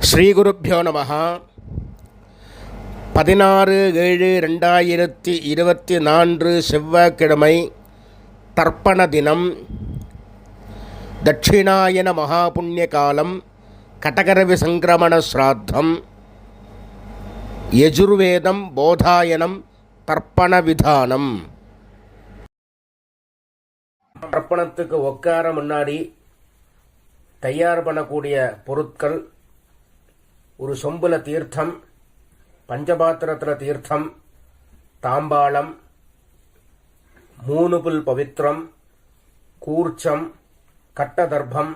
ஸ்ரீகுருப்போ நம. 16/7/2024 செவ்வாய்க்கிழமை தர்ப்பண தினம். தட்சிணாயன மகாபுண்ணிய காலம். கடகரவி சங்கிரமண ஸ்ராத்தம். யஜுர்வேதம் போதாயனம் தர்ப்பண விதானம். தர்ப்பணத்துக்கு உட்கார முன்னாடி தயார் பண்ணக்கூடிய பொருட்கள்: ஒரு சொம்புல தீர்த்தம், பஞ்சபாத்திரத்தில் தீர்த்தம், தாம்பாளம், 3 புல் பவித்திரம், கூர்ச்சம், கட்டதர்ப்பம்,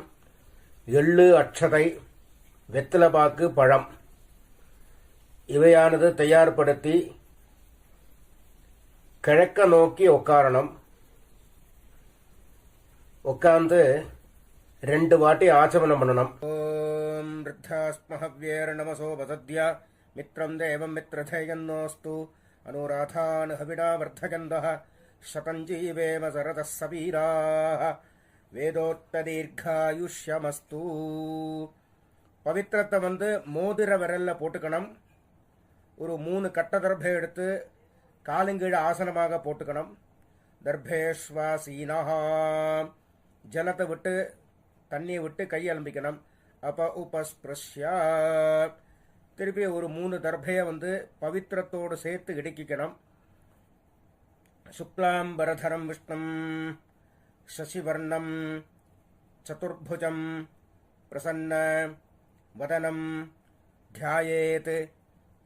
எள்ளு, அட்சதை, வெத்தலைப்பாக்கு, பழம் இவையானது தயார்படுத்தி கிழக்க நோக்கி உட்காரணும். உட்கார்ந்து 2 வாட்டி ஆச்சமனம் பண்ணணும். ஓம் ருத்தாஸ்மஹவ்யேர நமசோ வசத்யா மித்ரம் தேவம் மித்ரதேயன்னோஸ்து அனுராதான் ஹவிடா வர்த்தகந்தः சதஞ்சீவேம சரதः சவீராः வேதோத்பதீர்காயுஷ்யமஸ்து. பவித்திரத்தை மோதிர விரல்ல போட்டுக்கணும். ஒரு 3 கட்ட தர்பை எடுத்து காலுங்கீழ ஆசனமாக போட்டுக்கணும். தர்பேஸ்வாசீனா, ஜலத்தை விட்டு தண்ணியை விட்டு கை அலம்பிக்கணும். அப்ப உபஸ்பிரஷ்யா, திருப்பி ஒரு 3 தர்பையை பவித்திரத்தோடு சேர்த்து இடுக்கிக்கணும். சுக்லாம்பரதரம் விஷ்ணும் சசிவர்ணம் சதுர்புஜம் பிரசன்ன வதனம் தியாயேத்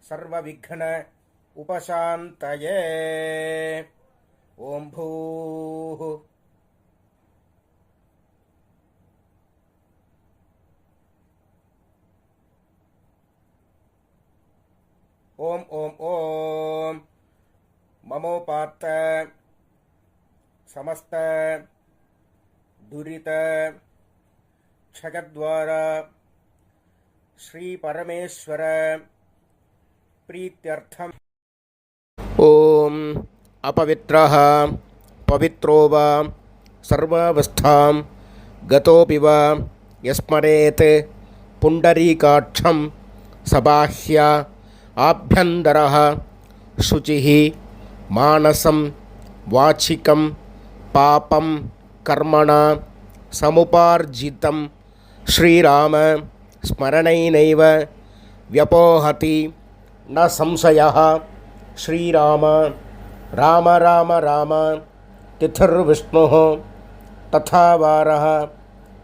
சர்வவிக்ன உபசாந்தயே. ஓம் பூः ஓம் ஓம் ஓம் மமோபாத்த சமஸ்த துரித க்ஷயத்வார ஸ்ரீ பரமேஸ்வர பிரீத்யர்த்தம். ஓம் அபவித்ரஹ பவித்ரோ வா சர்வாவஸ்தாம் கதோபி வா யஸ்மரேத் புண்டரீகாட்சம் சபாஹ்ய ஆப்யந்தரஹ சுசிஹ மானசம் வாச்சிகம் பாபம் கர்மணா சமுபார்ஜிதம் ஸ்ரீராம ஸ்மரணைனைவ வ்யபோஹதி ந சம்சயः. ஸ்ரீராம ராம ராம ராம திதிர்விஷ்ணுः ததா வாரः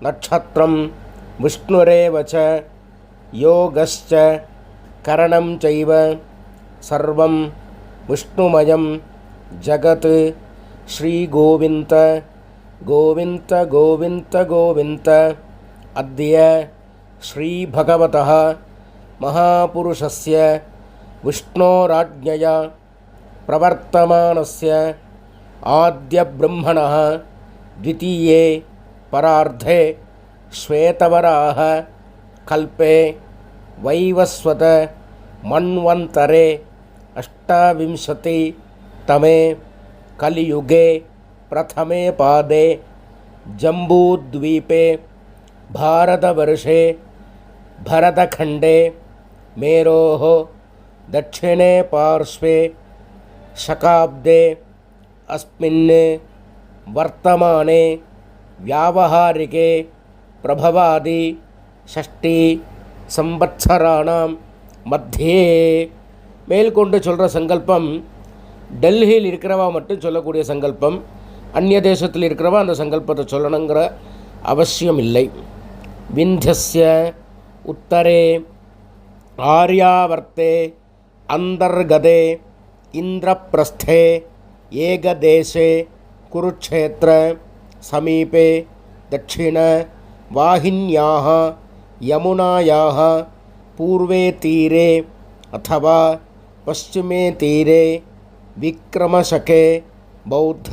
நக்ஷத்ரம் விஷ்ணுரேவ ச யோகஸ்ச கரணம் சைவ சர்வம் விஷ்ணுமயம் ஜகத். ஸ்ரீ கோவிந்த கோவிந்த கோவிந்த கோவிந்த. அத்ய ஸ்ரீ பகவதः மகாபுருஷஸ்ய விஷ்ணோராஜ்ஞயா பிரவர்த்தமானஸ்ய ஆத்ய பிரம்மணः த்விதீயே பரார்த்தே ஸ்வேதவராஹ கல்பே வைவஸ்வத மன்வந்தரே அஷ்டாவிம்சதி தமே கலியுகே பிரதமே பாதே ஜம்பூத்வீபே பாரதவர்ஷே பரதகண்டே மேரோः दक्षिणे पार्श्वे शकाब्दे अस्मिन् वर्तमाने व्यावहारिके प्रभवादि 6 संवत्सराणां मध्ये. மேல்கொண்டு சொல்கிற சங்கல்பம் டெல்லியில் இருக்கிறவா மட்டும் சொல்லக்கூடிய சங்கல்பம். அந்நிய தேசத்தில் இருக்கிறவா அந்த சங்கல்பத்தை சொல்லணுங்கிற அவசியம் இல்லை. விந்தியஸ்ய உத்தரே ஆர்யாவர்த்தே அந்தர்கதே இந்திரபிரஸ்தே ஏகதேசே குருக்ஷேத்திர சமீபே தட்சிண வாஹின்யாः யமுனாயாः பூர்வே தீரே அथवा பश्चिमे தீரே விக்ரமசகே பௌத்த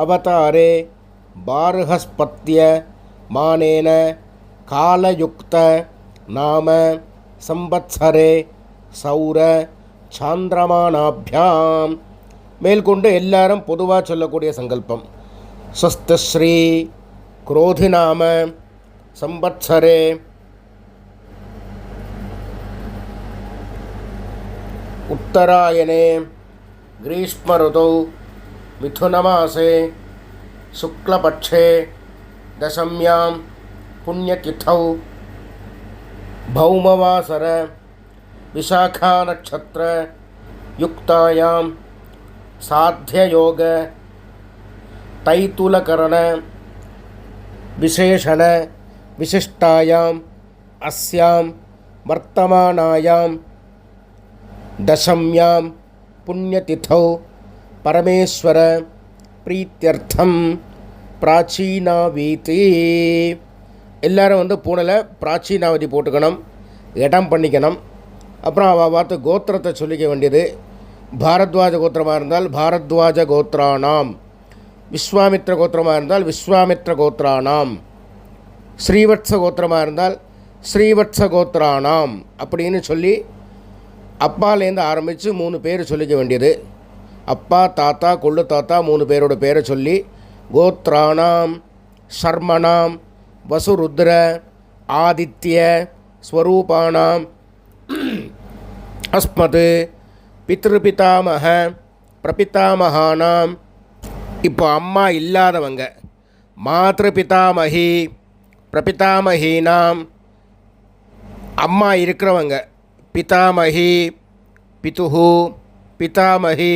அவதாரே பார்ஹஸ்பத்ய மானேன காலயுக்த நாம சம்பத்சரே சௌர சாந்திரமானாபியாம். மேல்கொண்டு எல்லாரும் பொதுவாக சொல்லக்கூடிய சங்கல்பம்: ஸ்வஸ்திஸ்ரீ குரோதிநாம சம்பத்சரே उत्तरायणे ग्रीष्मऋतौ मिथुनमासे शुक्लपक्षे दशम्यां पुण्यतिथौ भौमवासर विशाखानक्षत्रयुक्तायां साध्ययोग तैतुलकरण विशेषण विशिष्टायाम् अस्यां वर्तमानायां दशम्यां पुण्यतिथौ परमेश्वर प्रीत्यर्थं प्राचीनावीति எல்லாரும் வந்து பூனையில் பிராச்சீனாவதி போட்டுக்கணும், இடம் பண்ணிக்கணும். அப்புறம் அவள் பார்த்து கோத்திரத்தை சொல்லிக்க வேண்டியது. பாரத்வாஜ கோத்திரமாக இருந்தால் பாரத்வாஜ கோத்ரானாம், விஸ்வாமித்ர கோத்திரமாக இருந்தால் விஸ்வாமித்ர கோத்ரானாம், ஸ்ரீவத்ச கோத்திரமாக இருந்தால் ஸ்ரீவத்ச கோத்ரானாம் அப்படின்னு சொல்லி அப்பாலேருந்து ஆரம்பித்து 3 பேர் சொல்லிக்க வேண்டியது. அப்பா, தாத்தா, கொள்ளு தாத்தா 3 பேரோட பேரை சொல்லி கோத்ரானாம் சர்மணாம் வசுருத்ர ஆதித்ய ஸ்வரூபானாம் அஸ்மத் பித்ருபிதாமக பிரபிதாமகானாம். இப்போ அம்மா இல்லாதவங்க மாத்ருபிதாமகி பிரபிதாமகீனாம். அம்மா இருக்கிறவங்க பிதாமகி பிதுஹு பிதாமகி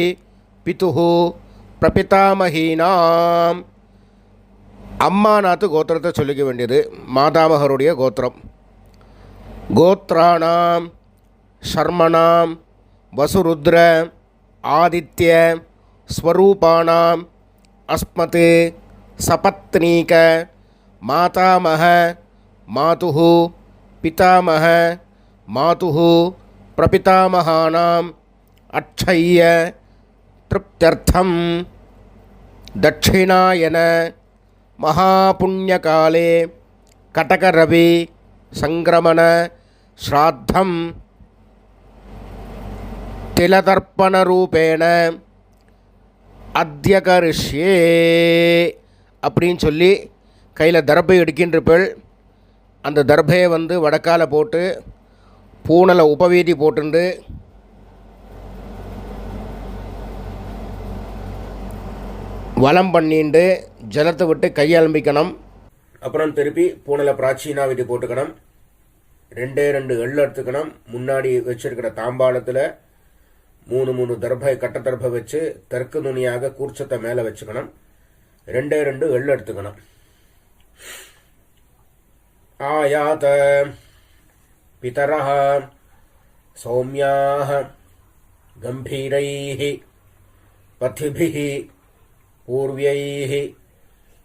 பிதுஹு பிரபிதாமகீனாம். அம்மா நாத்து கோத்திரத்தை சொல்லிக்க வேண்டியது. மாதாமகருடைய கோத்திரம். கோத்ராணாம் சர்மணாம் வசுருத்ர ஆதித்ய ஸ்வரூபானாம் அஸ்மத் சபத்னீக மாதாமக மாதுஹு பிதாமக மாதுஹு பிரபிதாமகானாம் அட்சய்ய திருப்த்யர்த்தம் தட்சிணாயன மகாபுண்யகாலே கடகரவி சங்கிரமண ஸ்ராத்தம் திலதர்ப்பணரூபேண அத்யகரிஷ்யே அப்படின்னு சொல்லி கையில் தர்பை எடுக்கின்றப்பள் அந்த தர்பையை வந்து வடக்கால போட்டு பூனலை உபவீதி போட்டுண்டு வலம் பண்ணிண்டு ஜலத்தை விட்டு கையாளம்பிக்கணும். அப்புறம் திருப்பி பூனலை பிராச்சீனாவிதி போட்டுக்கணும். 2 எள்ளு எடுத்துக்கணும். முன்னாடி வச்சிருக்கிற தாம்பாளத்தில் 3 தர்பை கட்ட தர்பை வச்சு தெற்கு நுனியாக கூர்ச்சத்தை மேலே வச்சுக்கணும். 2 எள்ளு எடுத்துக்கணும். ஆயாத பிதரஹ சௌமியாஹ கம்பீரைஹ பதிபிஹ பூர்வ்யைஹ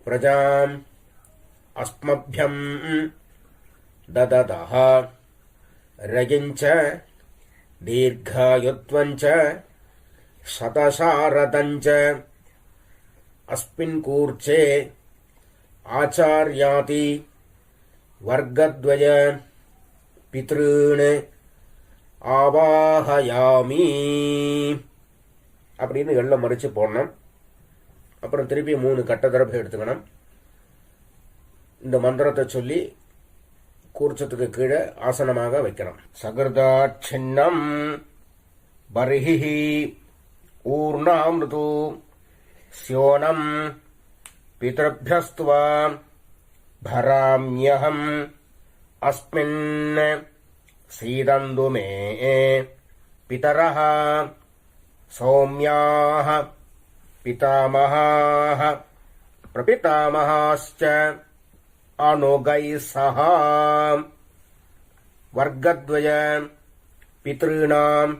பிரஜாம் அஸ்மப்யம் தததஹ ரகிஞ்ச தீர்காயுத்வஞ்ச சதசாரதஞ்ச அஸ்மின் கூர்ச்சே ஆச்சார்யாதி வர்க்கத்வய பித்ருன் ஆவாஹயாமி அப்படின்னு எள்ள மறித்து போடணும். அப்புறம் திருப்பி 3 கட்ட தரப்பை எடுத்துக்கணும். இந்த மந்திரத்தை சொல்லி கூர்ச்சத்துக்கு கீழே ஆசனமாக வைக்கணும். சகிருதாட்சின்னம் பர்ஹி ஊர்ணாமிருது ஸ்யோனம் பிதர்பியஸ்துவா பராம்யஹம் அஸ்மின் சீதந்து மே பிதரஹ சௌம்யாஹ பிதாமஹாஹ பிரபிதாமஹாஸ்ச அனுகைः சஹ வர்க்கத்வய பித்ருணாம்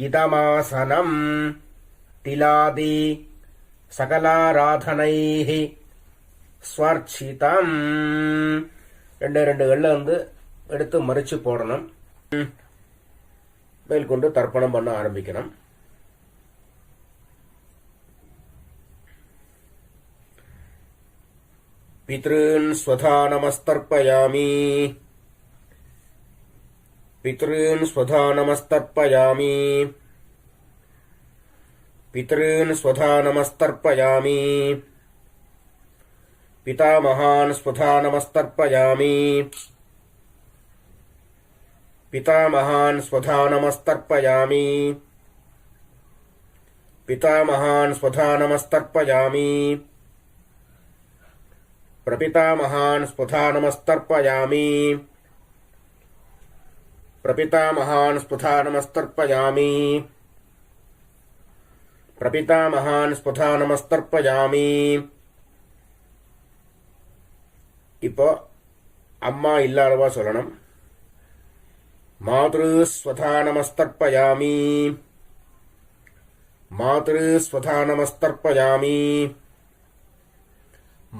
இதமாசனம் திலாதி சகலாராதனைः ஸ்வர்ச்சிதம். 2 எள்ளை வந்து எடுத்து மறிச்சு போடணும். மேற்கொண்டு தர்ப்பணம் பண்ண ஆரம்பிக்கணும். பித்ருன் ஸ்வதா நமஸ்தர்ப்பயாமி பித்ருன் ஸ்வதா நமஸ்தர்ப்பயாமி பித்ருன் ஸ்வதா நமஸ்தர்ப்பயாமி பிதாமகான் ஸ்வதா நமஸ்தர்ப்பயாமி பிதாமகான் ஸ்வதா நமஸ்தர்ப்பயாமி पितामहान् स्वधानमस्तर्पयामि प्रपितामहान् स्वधानमस्तर्पयामि प्रपितामहान् स्वधानमस्तर्पयामि प्रपितामहान् स्वधानमस्तर्पयामि இப்போ அம்மா இல்லாதவா சொல்லணும். மாத்ருஸ்வதானமஸ்தர்ப்பயாமி मातृस्वधानमस्तर्पयामि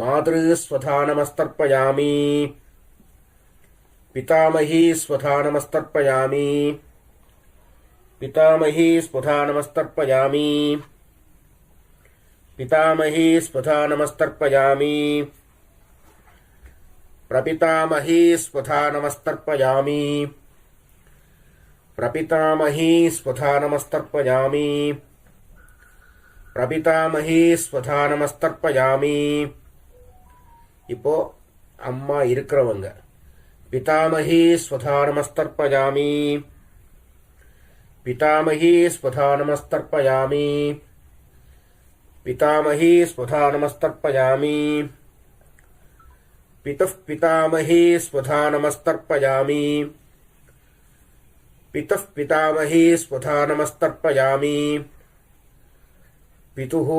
मातृस्वधानमस्तर्पयामि पितामही स्वधानमस्तर्पयामि पितामही स्वधानमस्तर्पयामि पितामही स्वधानमस्तर्पयामि प्रपितामही स्वधानमस्तर्पयामि प्रपितामही स्वधानमस्तर्पयामि प्रपितामही स्वधानमस्तर्पयामि இப்போ அம்மா இருக்கிறவங்க पितामही स्वधानमस्तर्पयामि पितामही स्वधानमस्तर्पयामि पितामही स्वधानमस्तर्पयामि पितुः पितामही स्वधानमस्तर्पयामि पितुः पितामही स्वधानमस्तर्पयामि पितुः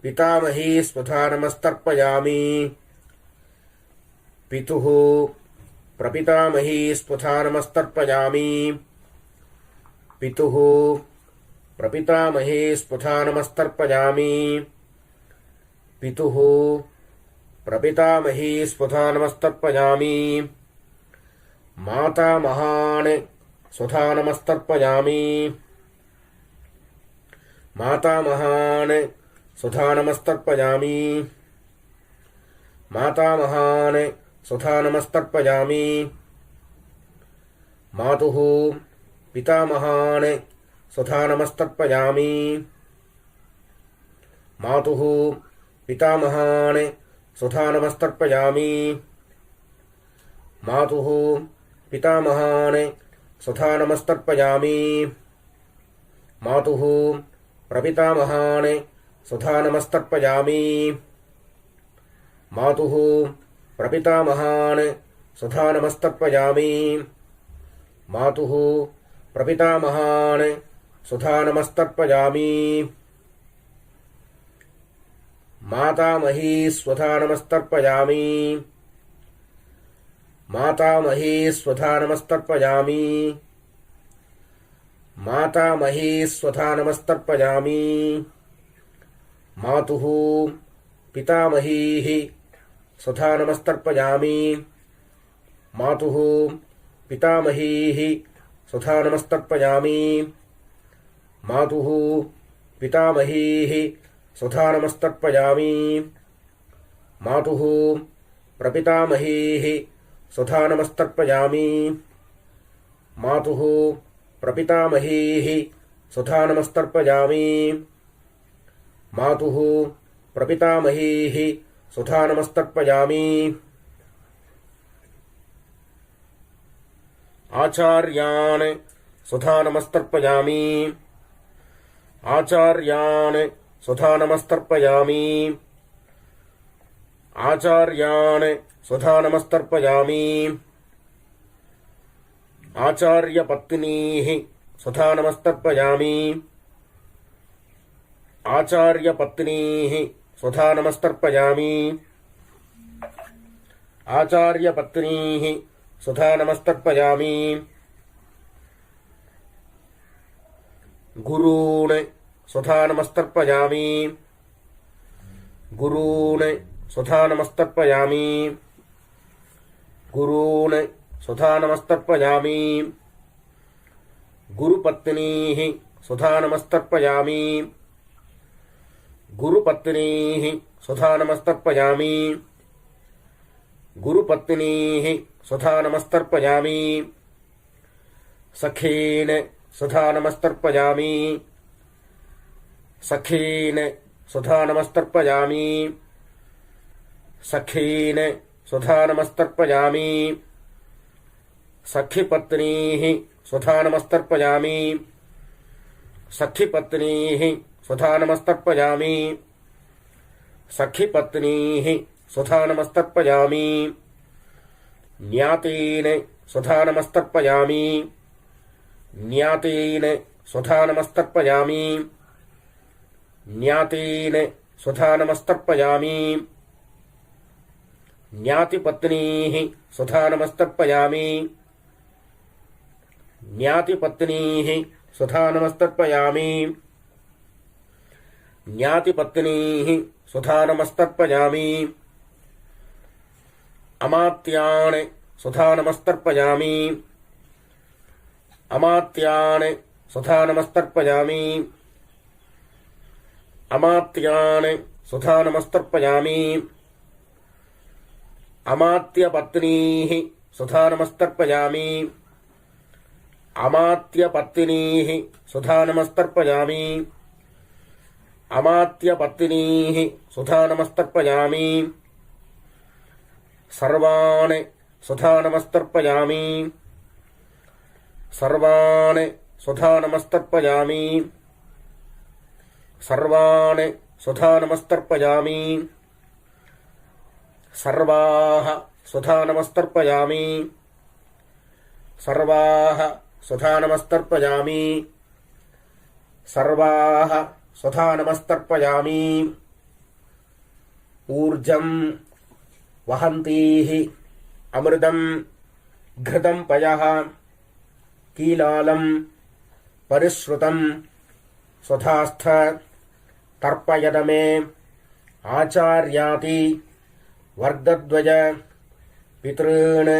पितामही स्वधानमस्तर्पयामि पितुः प्रपितामही स्वधानमस्तर्पयामि पितुः प्रपितामही स्वधानमस्तर्पयामि पितुः प्रपितामही स्वधानमस्तर्पयामि मातामहान् स्वधानमस्तर्पयामि मातामहान् स्वधानमस्तर्पयामि मातामहान् स्वधानमस्तर्पयामि मातुः पितामहान् स्वधानमस्तर्पयामि मातुः पितामहान् स्वधानमस्तर्पयामि मातुः पितामहान् स्वधानमस्तर्पयामि मातुः प्रपितामहान् स्वधानमस्तर्पयामि मातुः प्रपितामहान् स्वधानमस्तर्पयामि मातुः प्रपितामहान् स्वधानमस्तर्पयामि मातामही स्वधानमस्तर्पयामि मातामही स्वधानमस्तर्पयामि मातामही स्वधानमस्तर्पयामि मातुः पितामहीः स्वधानमस्तर्पयामि मातुः पितामहीः स्वधानमस्तर्पयामि मातुः पितामहीः स्वधानमस्तर्पयामि मातुः प्रपितामहीः स्वधानमस्तर्पयामि मातुः प्रपितामहीः स्वधानमस्तर्पयामि मातुः प्रपितामहीः स्वधानमस्तर्पयामि आचार्यान् स्वधानमस्तर्पयामि आचार्यान् स्वधानमस्तर्पयामि आचार्यान् स्वधानमस्तर्पयामि आचार्यपत्नीः स्वधानमस्तर्पयामि आचार्यपत्नीः स्वधानमस्तर्पयामि आचार्यपत्नीः स्वधानमस्तर्पयामि गुरून् स्वधानमस्तर्पयामि गुरून् स्वधानमस्तर्पयामि गुरून् स्वधानमस्तर्पयामि गुरुपत्नीः स्वधानमस्तर्पयामि गुरुपत्नीः स्वधानमस्तर्पयामि गुरुपत्नीः स्वधानमस्तर्पयामि सखीन् स्वधानमस्तर्पयामि सखीन् स्वधानमस्तर्पयामि सखीन् स्वधानमस्तर्पयामि सखीपत्नीः स्वधानमस्तर्पयामि सखिपत्नीः स्वधानमस्तर्पयामि सखिपत्नीः स्वधानमस्तर्पयामि ज्ञातीन् स्वधानमस्तर्पयामि ज्ञातीन् स्वधानमस्तर्पयामि ज्ञातीन् स्वधानमस्तर्पयामि ज्ञातिपत्नीः स्वधानमस्तर्पयामि ज्ञातिपत्नीः स्वधानमस्तर्पयामि ज्ञातिपत्नीः स्वधानमस्तर्पयामि अमात्यान् स्वधानमस्तर्पयामि अमात्यान् स्वधानमस्तर्पयामि अमात्यान् स्वधानमस्तर्पयामि अमात्यपत्नीः स्वधानमस्तर्पयामि अमात्यपत्नीः स्वधानमस्तर्पयामि अमात्यपत्नीः स्वधानमस्तर्पयामि सर्वान् स्वधानमस्तर्पयामि सर्वान् स्वधानमस्तर्पयामि सर्वान् स्वधानमस्तर्पयामि सर्वाः स्वधानमस्तर्पयामि सर्वाः स्वधानमस्तर्पयामि सर्वाः स्वधानमस्तर्पयामि ऊर्जं वहन्तीः अमृतं घृतं पयः कीलालं परिश्रुतं स्वधास्थ तर्पयद मे आचार्याति वर्गद्वय पितॄन्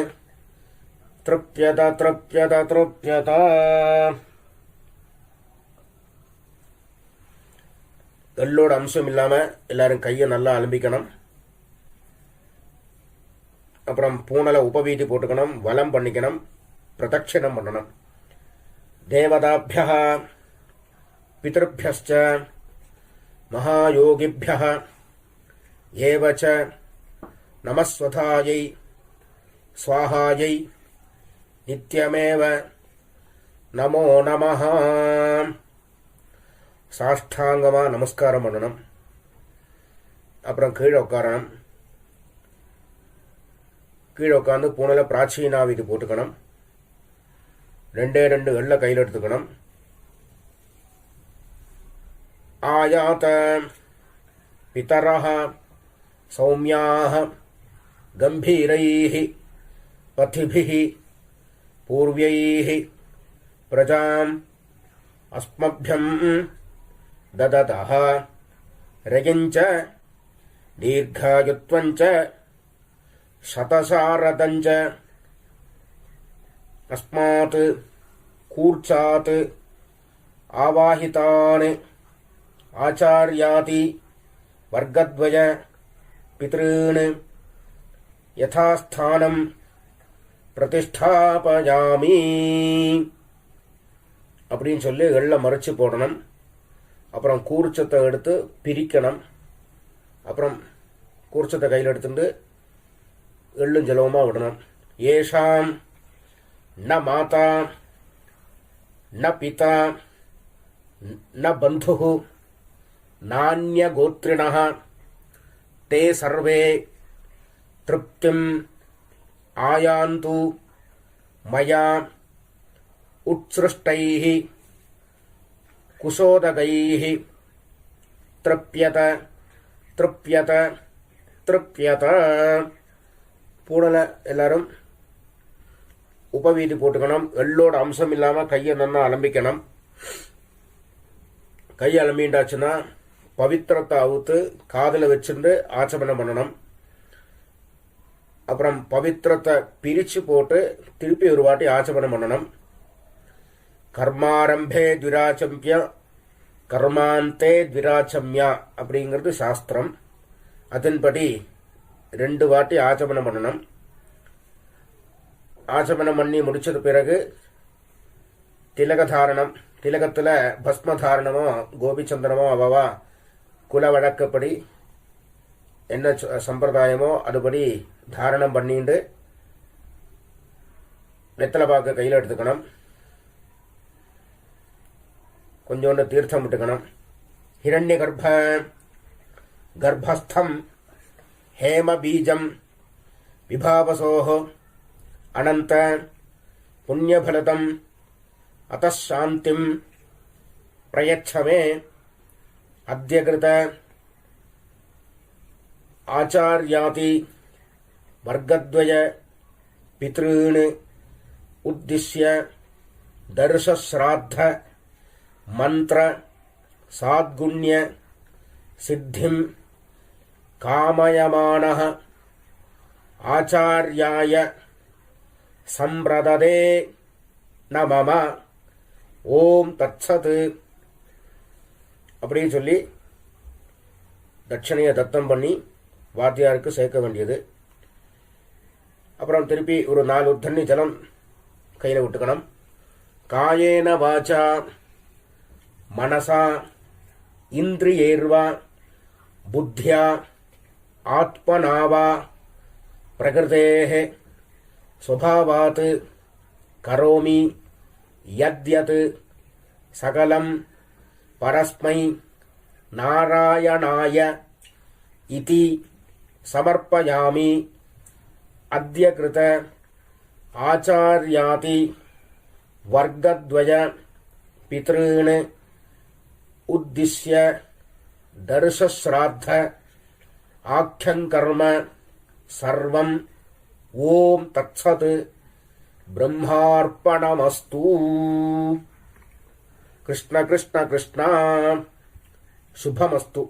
तृप्यत तृप्यत तृप्यत. எள்ளோட அம்சம் இல்லாமல் எல்லாரும் கையை நல்லா அலம்பிக்கணும். அப்புறம் பூனலை உபவீதி போட்டுக்கணும். வலம் பண்ணிக்கணும். பிரதட்சிணம் பண்ணணும். தேவதாபியः பிதృभ्यश्च மகாயோகிभ्यः ஏவச்ச நமஸ்வதாயை ஸ்வாஹாயை நித்யமேவ நமோ நமः. சாஷ்டாங்கமா நமஸ்காரம் பண்ணணும். அப்புறம் கீழே உட்காரணும். கீழே உட்காந்து பூனல பிராச்சீனாவிதி போட்டுக்கணும். 2 எள்ள கையில் எடுத்துக்கணும். ஆயாத பிதரஹ சௌமியாஹ கம்பீரைஹ பதிபிஹ பூர்வைஹ பிரஜாம் அஸ்மப்யம் தததஹ ரயஞ்ச தீர்காயுத்வஞ்ச சதசாரதஞ்ச அஸ்மாத் கூர்ச்சாத் ஆவாஹிதான் ஆச்சார்யாதி வர்கத்வய பித்ருன் யதாஸ்தானம் பிரதிஷ்டாபயாமி அப்படின்னு சொல்லி எள்ள மறைச்சு போடணும். அப்புறம் கூர்ச்சத்தை எடுத்து பிரிக்கணும். அப்புறம் கூர்ச்சத்தை கையில் எடுத்துட்டு எள்ளும் ஜலவுமா விடணும். ஏஷாம் ந மாதா ந பிதா ந பந்து நான்ய கோத்ரிணः தே சர்வே திருப்திம் ஆயாந்து மயா உத்ஸ்ருஷ்டைः குசோதகைः திருப்யத திருப்யத திருப்யத. பூனலை எல்லாரும் உபவீதி போட்டுக்கணும். எள்ளோட அம்சம் இல்லாமல் கையை நல்லா அலம்பிக்கணும். கையை அலம்பிண்டாச்சுன்னா பவித்திரத்தை அவுத்து காதில் வச்சுட்டு ஆச்சமனம் பண்ணணும். அப்புறம் பவித்திரத்தை பிரித்து போட்டு திருப்பி ஒரு வாட்டி ஆச்சமனம் பண்ணணும். கர்மாரம்பே த்விராச்சம்ய கர்மாந்தே த்விராச்சம்யா அப்படிங்கிறது சாஸ்திரம். அதன்படி 2 வாட்டி ஆச்சமனம் பண்ணணும். ஆச்சமனம் பண்ணி முடிச்சது பிறகு திலகதாரணம். திலகத்தில் பஸ்மதாரணமோ கோபிச்சந்திரமோ அவவா குல வழக்கப்படி என்ன சம்பிரதாயமோ அதுபடி தாரணம் பண்ணிட்டு வெத்தலை பாக்கு கையில் எடுத்துக்கணும். கொஞ்சோண்டு தீர்த்தம் விட்டுக்கணும். ஹிரண்ய கர்ப்பஸ்தம் ஹேம பீஜம் விபாவசோஹோ அனந்த புண்ணியபலதம் அத்தசாந்திம் பிரயச்சமே அத்யகிருத ஆச்சார்யாதி வர்க்கத்வய பித்ருன் உத்திஷ்ய தர்சஸ்ராத்த மந்திர சாத்குண்ய சித்திம் காமயமானः ஆச்சார்யாய சம்பிரததே நமம ஓம் தத்சத் அப்படின்னு சொல்லி தட்சணையை தத்தம் பண்ணி வாத்தியாருக்கு சேர்க்க வேண்டியது. அப்புறம் திருப்பி ஒரு 4 தண்ணி ஜலம் கையில் விட்டுக்கணும். காயேன வாச்சா மனசா இந்திரியேர்வா புத்தியா ஆத்மனாவா பிரகிருதேஹ ஸ்வபாவாத் கரோமி யத்யத் சகலம் பரஸ்மை நாராயணாய இதி சமர்ப்பயாமி அத்யகிருத ஆச்சார்யாதி வர்க்கத்வய பித்ருன் உத்திஷ்ய தர்சஸ்ராத்த ஆக்யங்கர்ம சர்வம் ஓம் தத்சத் பிரம்மார்ப்பணமஸ்து. கிருஷ்ண கிருஷ்ண கிருஷ்ணா சுபமஸ்து.